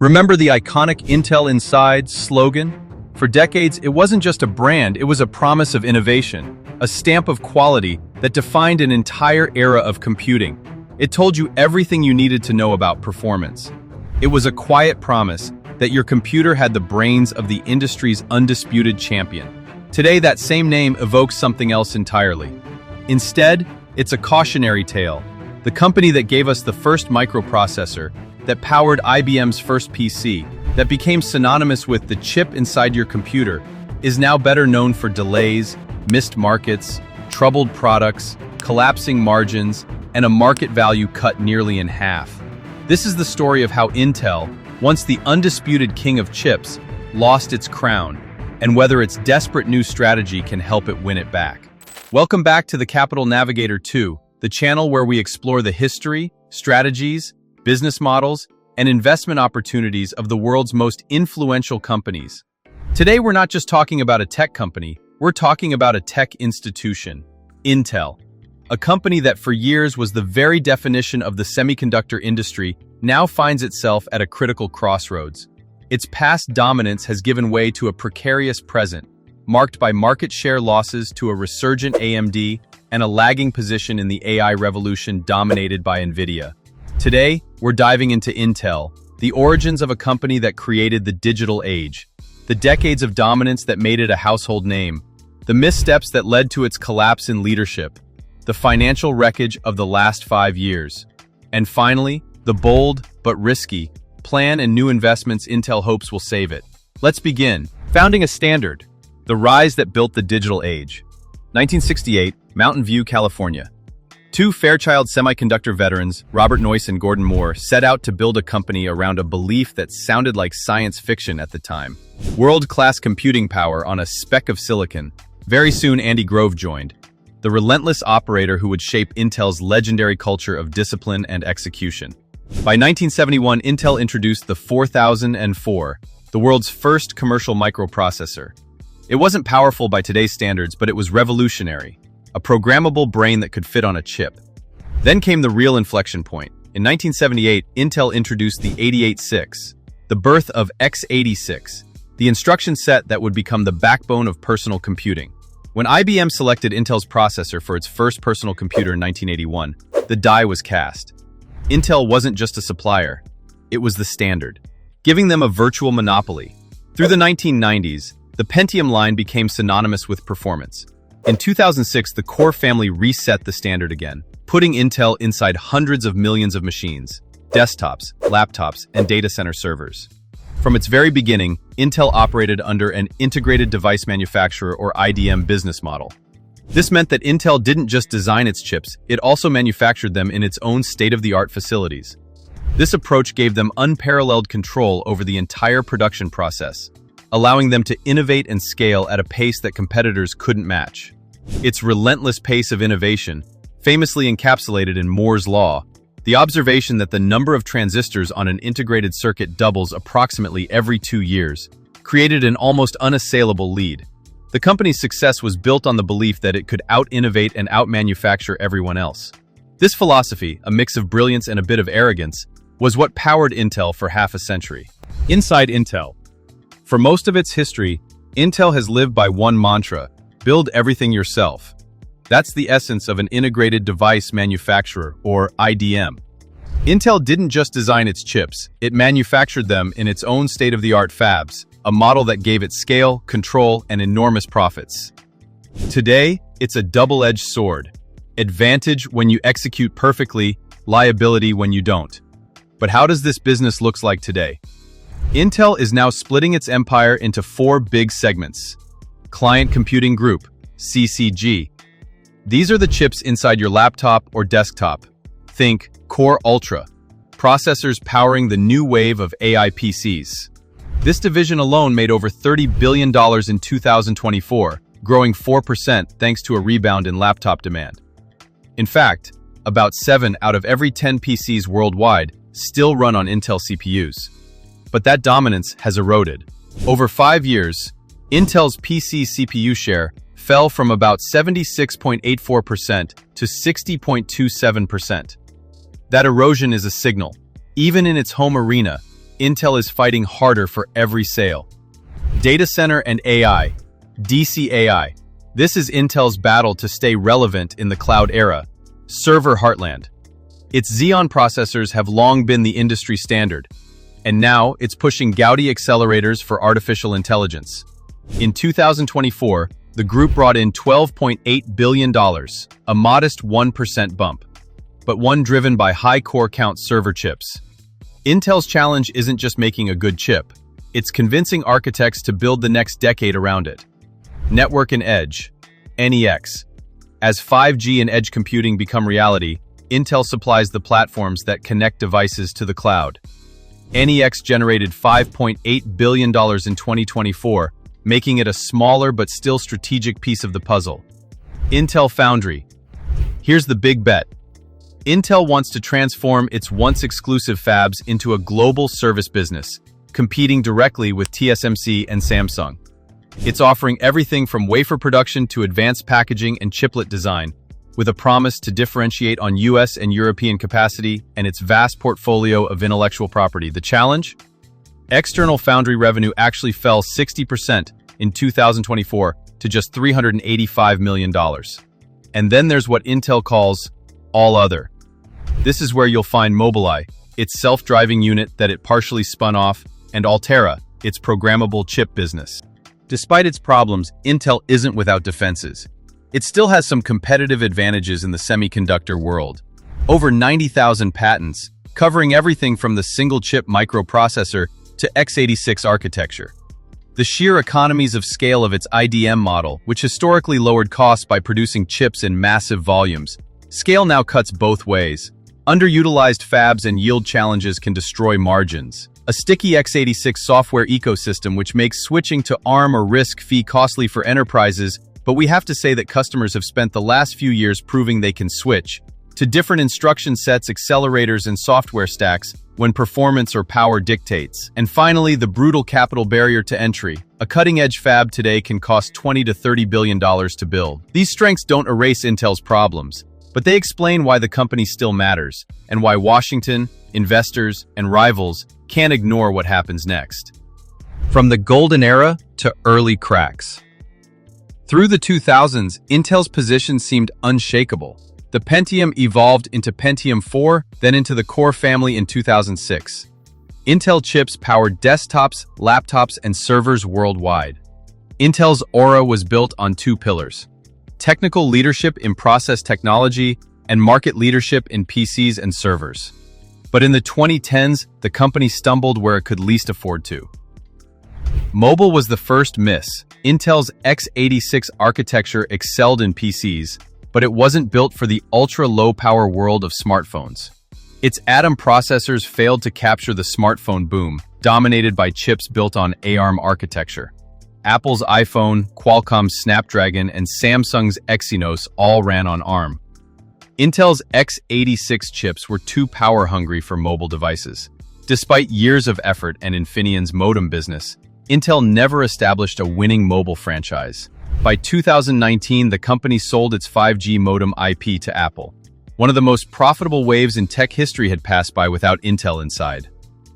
Remember the iconic Intel Inside slogan? For decades, it wasn't just a brand, it was a promise of innovation, a stamp of quality that defined an entire era of computing. It told you everything you needed to know about performance. It was a quiet promise that your computer had the brains of the industry's undisputed champion. Today, that same name evokes something else entirely. Instead, it's a cautionary tale. The company that gave us the first microprocessor, that powered IBM's first PC, that became synonymous with the chip inside your computer, is now better known for delays, missed markets, troubled products, collapsing margins, and a market value cut nearly in half. This is the story of how Intel, once the undisputed king of chips, lost its crown, and whether its desperate new strategy can help it win it back. Welcome back to the Capital Navigator 2, the channel where we explore the history, strategies, business models, and investment opportunities of the world's most influential companies. Today, we're not just talking about a tech company, we're talking about a tech institution, Intel. A company that for years was the very definition of the semiconductor industry now finds itself at a critical crossroads. Its past dominance has given way to a precarious present, marked by market share losses to a resurgent AMD and a lagging position in the AI revolution dominated by NVIDIA. Today, we're diving into Intel, the origins of a company that created the digital age, the decades of dominance that made it a household name, the missteps that led to its collapse in leadership, the financial wreckage of the last 5 years, and finally, the bold but risky plan and new investments Intel hopes will save it. Let's begin. Founding a standard, the rise that built the digital age. 1968, Mountain View, California. Two Fairchild semiconductor veterans, Robert Noyce and Gordon Moore, set out to build a company around a belief that sounded like science fiction at the time. World-class computing power on a speck of silicon. Very soon, Andy Grove joined, the relentless operator who would shape Intel's legendary culture of discipline and execution. By 1971, Intel introduced the 4004, the world's first commercial microprocessor. It wasn't powerful by today's standards, but it was revolutionary. A programmable brain that could fit on a chip. Then came the real inflection point. In 1978, Intel introduced the 886, the birth of x86, the instruction set that would become the backbone of personal computing. When IBM selected Intel's processor for its first personal computer in 1981, the die was cast. Intel wasn't just a supplier, it was the standard, giving them a virtual monopoly. Through the 1990s, the Pentium line became synonymous with performance. In 2006, the Core family reset the standard again, putting Intel inside hundreds of millions of machines, desktops, laptops, and data center servers. From its very beginning, Intel operated under an integrated device manufacturer or IDM business model. This meant that Intel didn't just design its chips, it also manufactured them in its own state-of-the-art facilities. This approach gave them unparalleled control over the entire production process, allowing them to innovate and scale at a pace that competitors couldn't match. Its relentless pace of innovation, famously encapsulated in Moore's Law, the observation that the number of transistors on an integrated circuit doubles approximately every 2 years, created an almost unassailable lead. The company's success was built on the belief that it could out-innovate and out-manufacture everyone else. This philosophy, a mix of brilliance and a bit of arrogance, was what powered Intel for half a century. Inside Intel. For most of its history, Intel has lived by one mantra: build everything yourself. That's the essence of an integrated device manufacturer, or IDM. Intel didn't just design its chips, it manufactured them in its own state-of-the-art fabs, a model that gave it scale, control, and enormous profits. Today, it's a double-edged sword. Advantage when you execute perfectly, liability when you don't. But how does this business look like today? Intel is now splitting its empire into 4 big segments. Client Computing Group, CCG. These are the chips inside your laptop or desktop. Think Core Ultra, processors powering the new wave of AI PCs. This division alone made over $30 billion in 2024, growing 4% thanks to a rebound in laptop demand. In fact, about 7 out of every 10 PCs worldwide still run on Intel CPUs. But that dominance has eroded. Over 5 years, Intel's PC CPU share fell from about 76.84% to 60.27%. That erosion is a signal. Even in its home arena, Intel is fighting harder for every sale. Data center and AI, DCAI. This is Intel's battle to stay relevant in the cloud era. Server heartland. Its Xeon processors have long been the industry standard, and now it's pushing Gaudi accelerators for artificial intelligence. In 2024, the group brought in $12.8 billion, a modest 1% bump, but one driven by high core count server chips. Intel's challenge isn't just making a good chip, it's convincing architects to build the next decade around it. Network and Edge, NEX. As 5G and edge computing become reality, Intel supplies the platforms that connect devices to the cloud. NEX generated $5.8 billion in 2024, making it a smaller but still strategic piece of the puzzle. Intel Foundry. Here's the big bet. Intel wants to transform its once exclusive fabs into a global service business, competing directly with TSMC and Samsung. It's offering everything from wafer production to advanced packaging and chiplet design, with a promise to differentiate on US and European capacity and its vast portfolio of intellectual property. The challenge? External foundry revenue actually fell 60% in 2024 to just $385 million. And then there's what Intel calls all other. This is where you'll find Mobileye, its self-driving unit that it partially spun off, and Altera, its programmable chip business. Despite its problems, Intel isn't without defenses. It still has some competitive advantages in the semiconductor world. Over 90,000 patents, covering everything from the single-chip microprocessor to x86 architecture. The sheer economies of scale of its IDM model, which historically lowered costs by producing chips in massive volumes, scale now cuts both ways. Underutilized fabs and yield challenges can destroy margins. A sticky x86 software ecosystem which makes switching to ARM or RISC-V costly for enterprises, but we have to say that customers have spent the last few years proving they can switch to different instruction sets, accelerators, and software stacks when performance or power dictates. And finally, the brutal capital barrier to entry. A cutting-edge fab today can cost $20 to $30 billion to build. These strengths don't erase Intel's problems, but they explain why the company still matters, and why Washington, investors, and rivals can't ignore what happens next. From the golden era to early cracks. Through the 2000s, Intel's position seemed unshakable. The Pentium evolved into Pentium 4, then into the Core family in 2006. Intel chips powered desktops, laptops, and servers worldwide. Intel's aura was built on two pillars: technical leadership in process technology and market leadership in PCs and servers. But in the 2010s, the company stumbled where it could least afford to. Mobile was the first miss. Intel's x86 architecture excelled in PCs, but it wasn't built for the ultra-low-power world of smartphones. Its Atom processors failed to capture the smartphone boom, dominated by chips built on ARM architecture. Apple's iPhone, Qualcomm's Snapdragon, and Samsung's Exynos all ran on ARM. Intel's x86 chips were too power-hungry for mobile devices. Despite years of effort and Infineon's modem business, Intel never established a winning mobile franchise. By 2019, the company sold its 5G modem IP to Apple. One of the most profitable waves in tech history had passed by without Intel inside.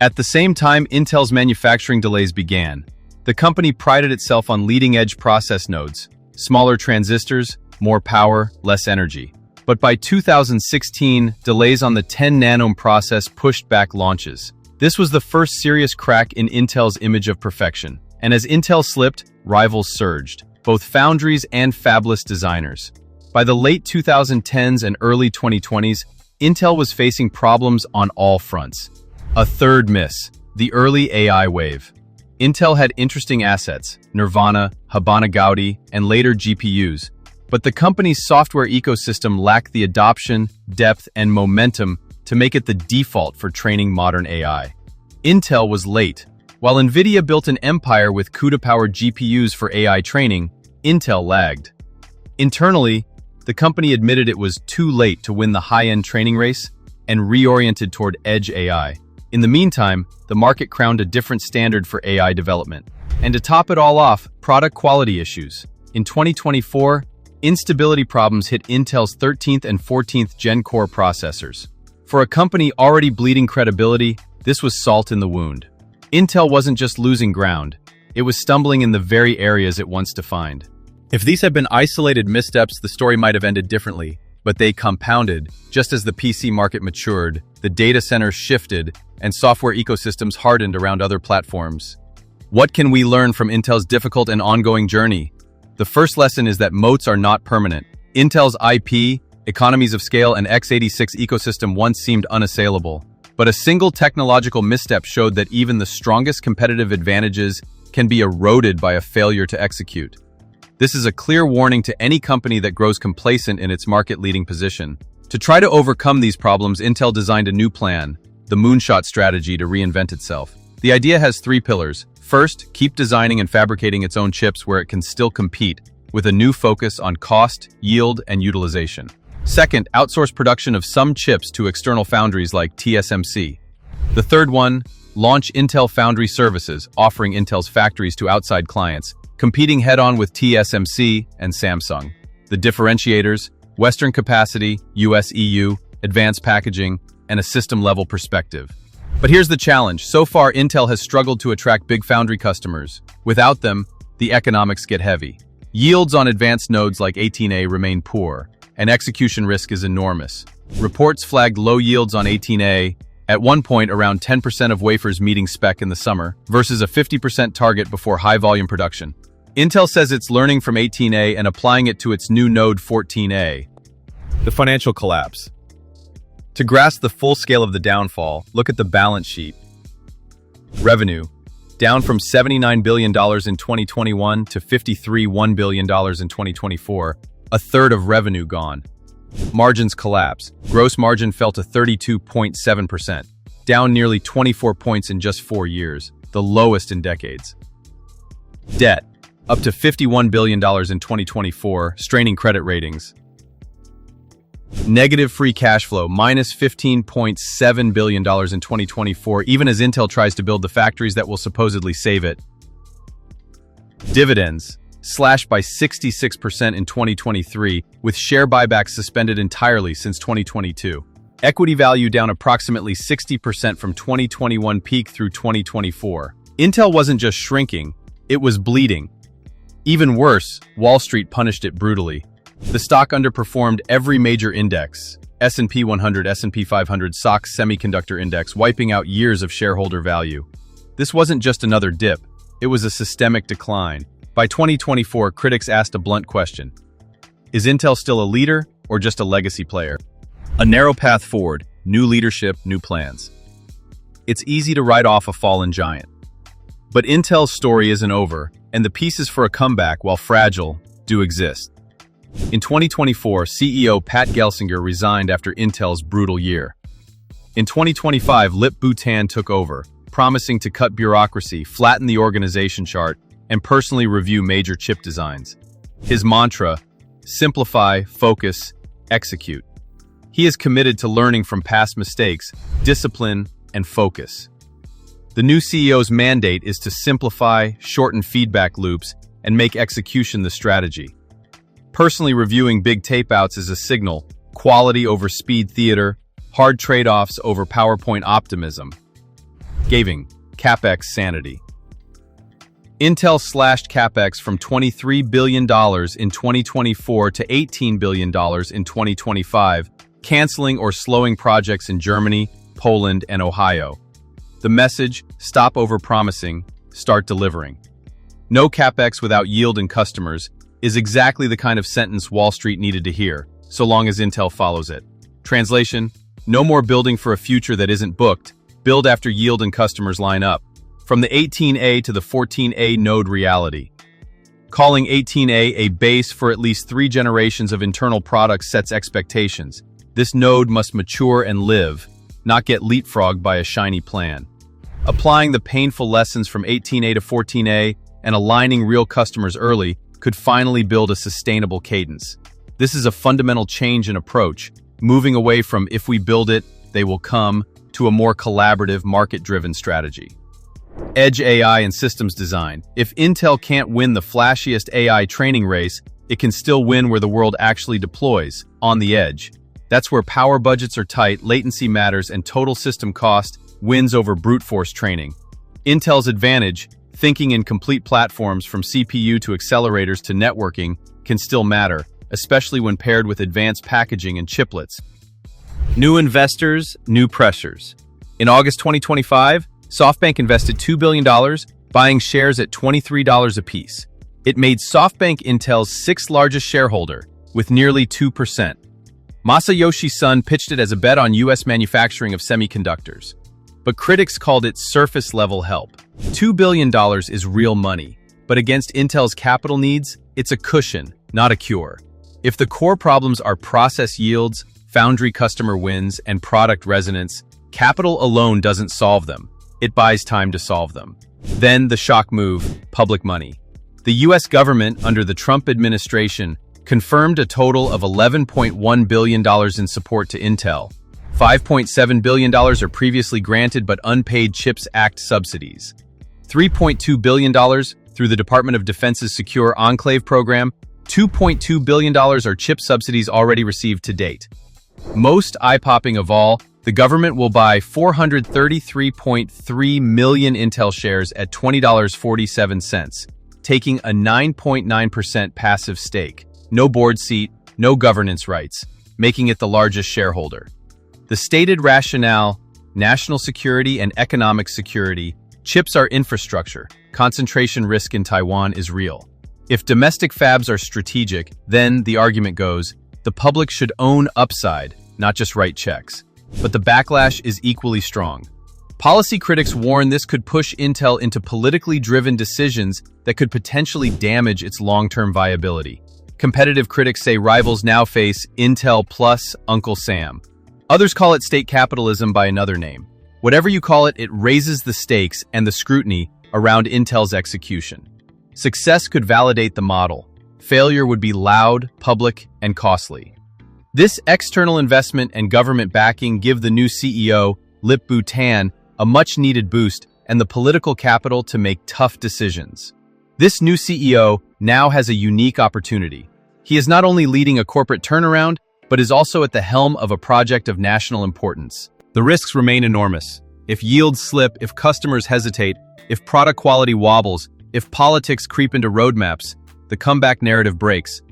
At the same time Intel's manufacturing delays began, the company prided itself on leading-edge process nodes, smaller transistors, more power, less energy. But by 2016, delays on the 10-nanometer process pushed back launches. This was the first serious crack in Intel's image of perfection. And as Intel slipped, rivals surged, both foundries and fabless designers. By the late 2010s and early 2020s, Intel was facing problems on all fronts. A third miss: the early AI wave. Intel had interesting assets, Nirvana, Habana Gaudi, and later GPUs, but the company's software ecosystem lacked the adoption, depth, and momentum to make it the default for training modern AI. Intel was late. While NVIDIA built an empire with CUDA-powered GPUs for AI training, Intel lagged. Internally, the company admitted it was too late to win the high-end training race and reoriented toward edge AI. In the meantime, the market crowned a different standard for AI development. And to top it all off, product quality issues. In 2024, instability problems hit Intel's 13th and 14th Gen Core processors. For a company already bleeding credibility, This was salt in the wound. Intel wasn't just losing ground, it was stumbling in the very areas it once defined. If these had been isolated missteps, the story might have ended differently, but they compounded. Just as the PC market matured, the data centers shifted, and software ecosystems hardened around other platforms. What can we learn from Intel's difficult and ongoing journey? The first lesson is that moats are not permanent. Intel's IP, economies of scale, and x86 ecosystem once seemed unassailable. But a single technological misstep showed that even the strongest competitive advantages can be eroded by a failure to execute. This is a clear warning to any company that grows complacent in its market-leading position. To try to overcome these problems, Intel designed a new plan, the moonshot strategy, to reinvent itself. The idea has three pillars. First, keep designing and fabricating its own chips where it can still compete, with a new focus on cost, yield, and utilization. Second, outsource production of some chips to external foundries like TSMC. The third one, launch Intel Foundry Services, offering Intel's factories to outside clients, competing head-on with TSMC and Samsung. The differentiators: Western capacity, US-EU, advanced packaging, and a system-level perspective. But here's the challenge. So far, Intel has struggled to attract big foundry customers. Without them, the economics get heavy. Yields on advanced nodes like 18A remain poor, and execution risk is enormous. Reports flagged low yields on 18A, at one point around 10% of wafers meeting spec in the summer, versus a 50% target before high-volume production. Intel says it's learning from 18A and applying it to its new node 14A. The financial collapse. To grasp the full scale of the downfall, look at the balance sheet. Revenue, down from $79 billion in 2021 to $53.1 billion in 2024, a third of revenue gone. Margins collapse. Gross margin fell to 32.7%, down nearly 24 points in just 4 years, the lowest in decades. Debt, up to $51 billion in 2024, straining credit ratings. Negative free cash flow, minus $15.7 billion in 2024, even as Intel tries to build the factories that will supposedly save it. Dividends, slashed by 66% in 2023, with share buybacks suspended entirely since 2022. Equity value down approximately 60% from 2021 peak through 2024. Intel wasn't just shrinking, it was bleeding. Even worse, Wall Street punished it brutally. The stock underperformed every major index: S&P 100, S&P 500, SOX semiconductor index, wiping out years of shareholder value. This wasn't just another dip, it was a systemic decline. By 2024, critics asked a blunt question: is Intel still a leader or just a legacy player? A narrow path forward, new leadership, new plans. It's easy to write off a fallen giant. But Intel's story isn't over, and the pieces for a comeback, while fragile, do exist. In 2024, CEO Pat Gelsinger resigned after Intel's brutal year. In 2025, Lip Bhutan took over, promising to cut bureaucracy, flatten the organization chart, and personally review major chip designs. His mantra: simplify, focus, execute. He is committed to learning from past mistakes, discipline, and focus. The new CEO's mandate is to simplify, shorten feedback loops, and make execution the strategy. Personally reviewing big tapeouts is a signal: quality over speed theater, hard trade-offs over PowerPoint optimism. Gaving, CapEx sanity. Intel slashed CapEx from $23 billion in 2024 to $18 billion in 2025, canceling or slowing projects in Germany, Poland, and Ohio. The message: stop overpromising, start delivering. No CapEx without yield and customers is exactly the kind of sentence Wall Street needed to hear, so long as Intel follows it. Translation: no more building for a future that isn't booked, build after yield and customers line up. From the 18A to the 14A node reality. Calling 18A a base for at least 3 generations of internal products sets expectations. This node must mature and live, not get leapfrogged by a shiny plan. Applying the painful lessons from 18A to 14A and aligning real customers early could finally build a sustainable cadence. This is a fundamental change in approach, moving away from "if we build it, they will come" to a more collaborative, market-driven strategy. Edge AI and systems design. If Intel can't win the flashiest AI training race, it can still win where the world actually deploys, on the edge. That's where power budgets are tight, latency matters, and total system cost wins over brute force training. Intel's advantage, thinking in complete platforms from CPU to accelerators to networking, can still matter, especially when paired with advanced packaging and chiplets. New investors, new pressures. In August 2025, SoftBank invested $2 billion, buying shares at $23 apiece. It made SoftBank Intel's sixth largest shareholder, with nearly 2%. Masayoshi Son pitched it as a bet on U.S. manufacturing of semiconductors. But critics called it surface-level help. $2 billion is real money, but against Intel's capital needs, it's a cushion, not a cure. If the core problems are process yields, foundry customer wins, and product resonance, capital alone doesn't solve them. It buys time to solve them. Then the shock move, public money. The U.S. government, under the Trump administration, confirmed a total of $11.1 billion in support to Intel. $5.7 billion are previously granted but unpaid CHIPS Act subsidies. $3.2 billion through the Department of Defense's Secure Enclave program. $2.2 billion are chip subsidies already received to date. Most eye-popping of all, the government will buy 433.3 million Intel shares at $20.47, taking a 9.9% passive stake. No board seat, no governance rights, making it the largest shareholder. The stated rationale, national security and economic security, chips are infrastructure, concentration risk in Taiwan is real. If domestic fabs are strategic, then, the argument goes, the public should own upside, not just write checks. But the backlash is equally strong. Policy critics warn this could push Intel into politically driven decisions that could potentially damage its long-term viability. Competitive critics say rivals now face Intel plus Uncle Sam. Others call it state capitalism by another name. Whatever you call it, it raises the stakes and the scrutiny around Intel's execution. Success could validate the model. Failure would be loud, public, and costly. This external investment and government backing give the new CEO, Lip-Bu Tan, a much-needed boost and the political capital to make tough decisions. This new CEO now has a unique opportunity. He is not only leading a corporate turnaround, but is also at the helm of a project of national importance. The risks remain enormous. If yields slip, if customers hesitate, if product quality wobbles, if politics creep into roadmaps, the comeback narrative breaks.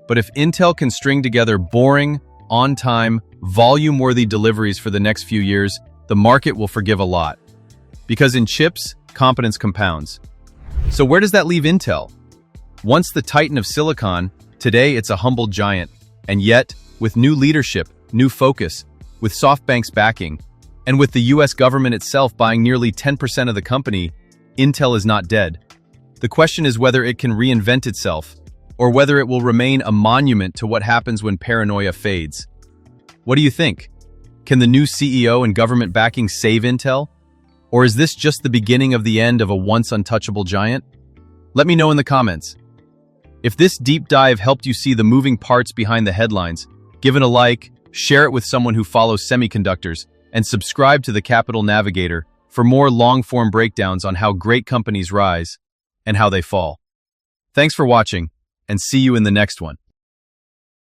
But if Intel can string together boring, on-time, volume-worthy deliveries for the next few years, the market will forgive a lot. Because in chips, competence compounds. So where does that leave Intel? Once the titan of silicon, today it's a humble giant. And yet, with new leadership, new focus, with SoftBank's backing, and with the US government itself buying nearly 10% of the company, Intel is not dead. The question is whether it can reinvent itself, or whether it will remain a monument to what happens when paranoia fades. What do you think? Can the new CEO and government backing save Intel? Or is this just the beginning of the end of a once untouchable giant? Let me know in the comments. If this deep dive helped you see the moving parts behind the headlines, give it a like, share it with someone who follows semiconductors, and subscribe to the Capital Navigator for more long-form breakdowns on how great companies rise and how they fall. Thanks for watching, and see you in the next one.